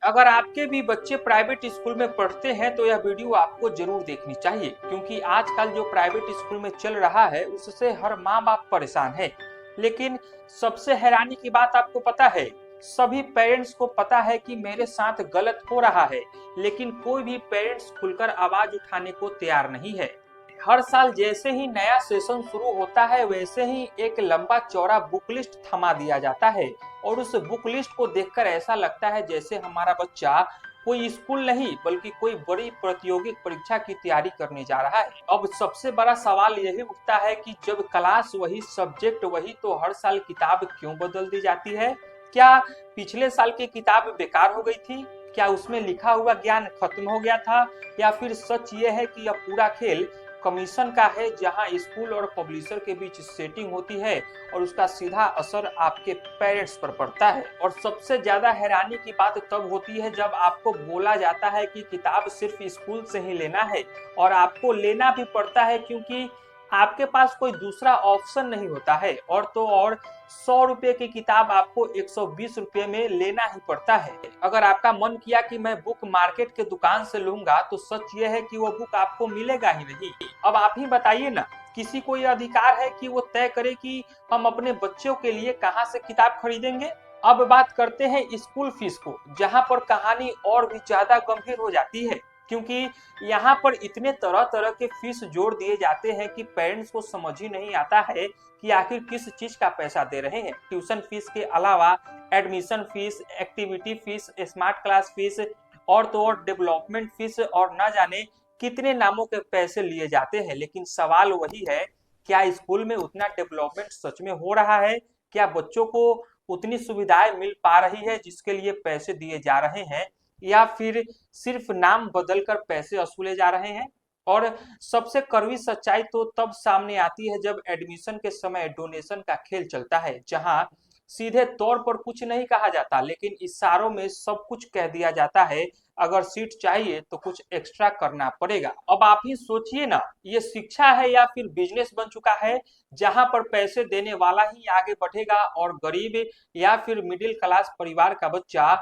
अगर आपके भी बच्चे प्राइवेट स्कूल में पढ़ते हैं तो यह वीडियो आपको जरूर देखनी चाहिए, क्योंकि आजकल जो प्राइवेट स्कूल में चल रहा है उससे हर माँ बाप परेशान है। लेकिन सबसे हैरानी की बात आपको पता है, सभी पेरेंट्स को पता है कि मेरे साथ गलत हो रहा है, लेकिन कोई भी पेरेंट्स खुलकर आवाज उठाने को तैयार नहीं है। हर साल जैसे ही नया सेशन शुरू होता है वैसे ही एक लंबा चौड़ा बुक लिस्ट थमा दिया जाता है, और उस बुक लिस्ट को देखकर ऐसा लगता है जैसे हमारा बच्चा कोई स्कूल नहीं बल्कि कोई बड़ी प्रतियोगिक परीक्षा की तैयारी करने जा रहा है। अब सबसे बड़ा सवाल यही उठता है कि जब क्लास वही, सब्जेक्ट वही, तो हर साल किताब क्यों बदल दी जाती है? क्या पिछले साल की किताब बेकार हो गई थी? क्या उसमें लिखा हुआ ज्ञान खत्म हो गया था? या फिर सच ये है कि यह पूरा खेल कमीशन का है, जहां स्कूल और पब्लिशर के बीच सेटिंग होती है और उसका सीधा असर आपके पेरेंट्स पर पड़ता है? और सबसे ज्यादा हैरानी की बात तब होती है जब आपको बोला जाता है कि किताब सिर्फ स्कूल से ही लेना है, और आपको लेना भी पड़ता है क्योंकि आपके पास कोई दूसरा ऑप्शन नहीं होता है। और तो और 100 रुपए की किताब आपको 120 रुपए में लेना ही पड़ता है। अगर आपका मन किया कि मैं बुक मार्केट के दुकान से लूंगा, तो सच यह है कि वो बुक आपको मिलेगा ही नहीं। अब आप ही बताइए ना, किसी को यह अधिकार है कि वो तय करे कि हम अपने बच्चों के लिए कहाँ से किताब खरीदेंगे? अब बात करते हैं स्कूल फीस को, जहां पर कहानी और भी ज्यादा गंभीर हो जाती है, क्योंकि यहाँ पर इतने तरह तरह के फीस जोड़ दिए जाते हैं कि पेरेंट्स को समझ ही नहीं आता है कि आखिर किस चीज का पैसा दे रहे हैं। ट्यूशन फीस के अलावा admission fees, activity fees, smart class fees, और तो और डेवलपमेंट फीस, और न जाने कितने नामों के पैसे लिए जाते हैं। लेकिन सवाल वही है, क्या स्कूल में उतना डेवलपमेंट सच में हो रहा है? क्या बच्चों को उतनी सुविधाएं मिल पा रही है जिसके लिए पैसे दिए जा रहे हैं, या फिर सिर्फ नाम बदलकर पैसे वसूले जा रहे हैं? और सबसे कड़वी सच्चाई तो तब सामने आती है जब एडमिशन के समय डोनेशन का खेल चलता है, जहां सीधे तौर पर कुछ नहीं कहा जाता लेकिन इशारों में सब कुछ कह दिया जाता है। अगर सीट चाहिए तो कुछ एक्स्ट्रा करना पड़ेगा। अब आप ही सोचिए ना, ये शिक्षा है या फिर बिजनेस बन चुका है, जहां पर पैसे देने वाला ही आगे बढ़ेगा और गरीब या फिर मिडिल क्लास परिवार का बच्चा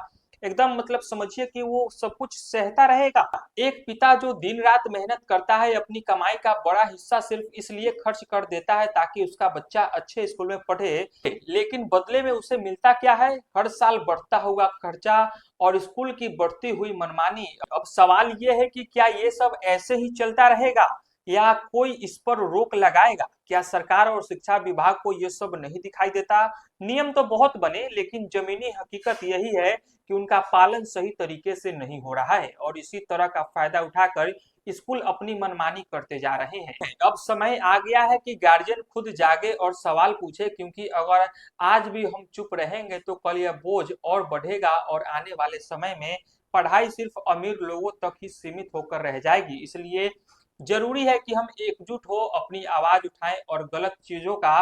एकदम मतलब समझिए कि वो सब कुछ सहता रहेगा। एक पिता जो दिन रात मेहनत करता है, अपनी कमाई का बड़ा हिस्सा सिर्फ इसलिए खर्च कर देता है ताकि उसका बच्चा अच्छे स्कूल में पढ़े, लेकिन बदले में उसे मिलता क्या है? हर साल बढ़ता हुआ खर्चा और स्कूल की बढ़ती हुई मनमानी। अब सवाल ये है कि क्या ये सब ऐसे ही चलता रहेगा या कोई इस पर रोक लगाएगा? क्या सरकार और शिक्षा विभाग को ये सब नहीं दिखाई देता? नियम तो बहुत बने, लेकिन जमीनी हकीकत यही है कि उनका पालन सही तरीके से नहीं हो रहा है, और इसी तरह का फायदा उठाकर स्कूल अपनी मनमानी करते जा रहे हैं। अब समय आ गया है कि गार्जियन खुद जागे और सवाल पूछे, क्योंकि अगर आज भी हम चुप रहेंगे तो कल यह बोझ और बढ़ेगा और आने वाले समय में पढ़ाई सिर्फ अमीर लोगों तक ही सीमित होकर रह जाएगी। इसलिए जरूरी है कि हम एकजुट हो, अपनी आवाज उठाएं और गलत चीजों का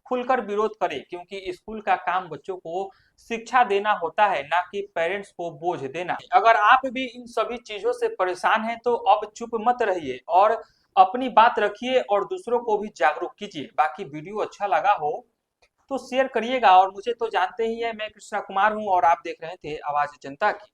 खुलकर विरोध करें, क्योंकि स्कूल का काम बच्चों को शिक्षा देना होता है, ना कि पेरेंट्स को बोझ देना। अगर आप भी इन सभी चीजों से परेशान हैं तो अब चुप मत रहिए और अपनी बात रखिए और दूसरों को भी जागरूक कीजिए। बाकी वीडियो अच्छा लगा हो तो शेयर करिएगा, और मुझे तो जानते ही है, मैं कृष्णा कुमार हूं और आप देख रहे थे आवाज जनता की।